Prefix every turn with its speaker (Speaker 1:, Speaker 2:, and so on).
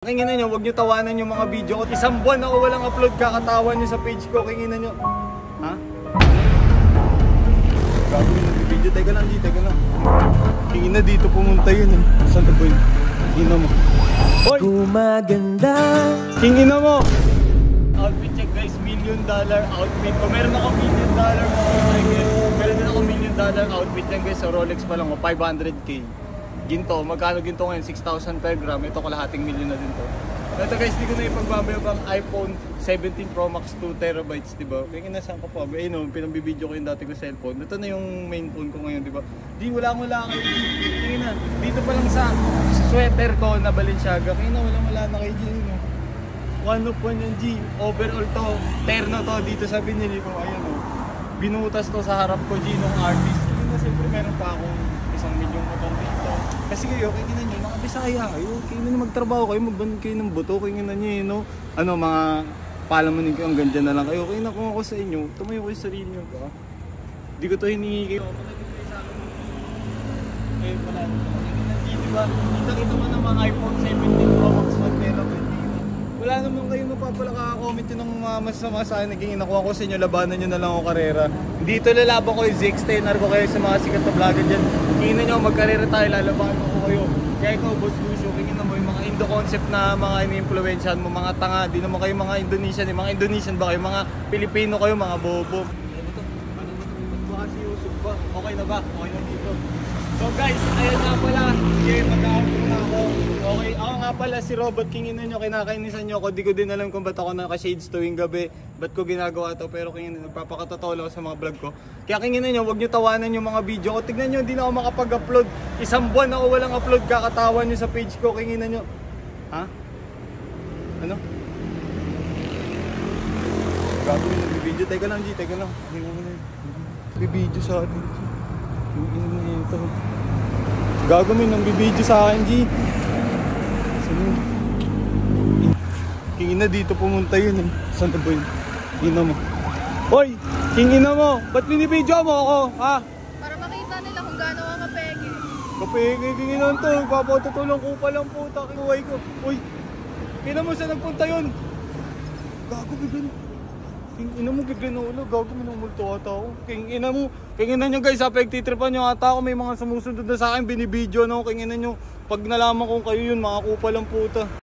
Speaker 1: Kinginan nyo, huwag nyo tawanan yung mga video ko. Isang buwan ako walang upload, kakatawa nyo sa page ko. Kinginan nyo. Ha? Gago yun yung video. Teka lang, teka lang. Kingina dito pumunta yun eh. Saan na po yun? Kingina mo. Hoy!
Speaker 2: Gumaganda.
Speaker 1: Kingina mo! Outfit check guys, $1 million outfit. Kung meron ako $1 million meron din ako $1 million outfit yan guys. So Rolex pa lang, 500k. Ginto, magkano ginto ngayon? 6,000 per gram. Ito kalahating milyon na din to. Ito guys, di ko na ipagbabayabang iPhone 17 Pro Max 2TB, diba? Kaya nasaan ko pa. Ayun o, pinambibideo ko yung dati ko cellphone. Ito na yung main phone ko ngayon, diba? Di, wala kayo. Kaya na, dito pa lang sa sweater ko na Balenciaga. Kaya na, wala na kayo dyan. No? One of one yan, G. Overall to, terno to, dito sa binili ko. Ayan o. Binutas to sa harap ko, G, nung artist. Kaya na, siyempre meron pa akong 1 milyong motor dito. Kasi kayo, kaya nyo, mga Bisaya kayo, kaya nyo magtrabaho kayo, magbanod kayo ng buto, kaya nyo, no? Ano, mga palamanin kayo, hanggang dyan na lang kayo. Kaya na kung ako sa inyo, tumayo kayo sa sarili nyo, ba? Hindi ko to hiningi kayo. Palagin kayo sa akin. Eh, pala, diba? Kita mo ng mga iPhone 17 Pro Max 1TB. Wala naman kayo mapapalaka-comment yun ng masama sa akin. Naging inakuha ko sa inyo, labanan nyo na lang ako karera. Dito lalaban ko yung ZX-10R ko kayo sa mga sikat na vlogger dyan. Tingnan nyo, magkarera tayo, lalabanan ko kayo. Kaya ikaw, Boss Lucio, tingnan mo yung mga Indo-concept na mga ini-influensyahan mo, mga tanga. Di naman kayo mga Indonesian. Mga Indonesian ba kayo? Mga Pilipino kayo, mga bobo. Ano to? Baka si Yusuf ba? Okay na ba? Okay na dito. So guys, ayun nga pala. Sige, mag-outro na ako. Okay, ako nga pala si Robot Kinginan nyo, kinakainisan nyo ako. Di ko din alam kung ba't ako naka-shades tuwing gabi. Ba't ko ginagawa to, pero Kinginan, nagpapakatotoo lang sa mga vlog ko. Kaya Kinginan nyo, huwag nyo tawanan yung mga video ko. Tignan nyo, hindi na ako makapag-upload. Isang buwan ako walang upload, kakatawa nyo sa page ko. Kinginan nyo. Ha? Ano? Gago yun, nagbibideo. Teka lang, G, teka lang. Nagbibideo sa akin, G. Kinginan nyo ito. Gago mo nang bibidyo sa akin, G. Kingina dito pumunta yun eh. Saan na ba yun? Kingina mo. Hoy! Kingina mo! Ba't binibidyo mo ako? Ha?
Speaker 3: Para makita nila kung gaano ka kapege.
Speaker 1: Kapege, kinginan to. Papatutulong ko pa lang puta. Kinuhay ko. Hoy! Kingina mo saan nagpunta yun? Gago, bigyan. Kingina mo, bigyan na ulo. Gago, minumulto ata ako. Kingina mo. Kingina nyo guys, pagtitripan nyo ata ako. May mga sumusunod na sa akin. Binibidyo na ako. Kingina nyo. Pag nalaman kong kayo yun, mga kupal ang puta.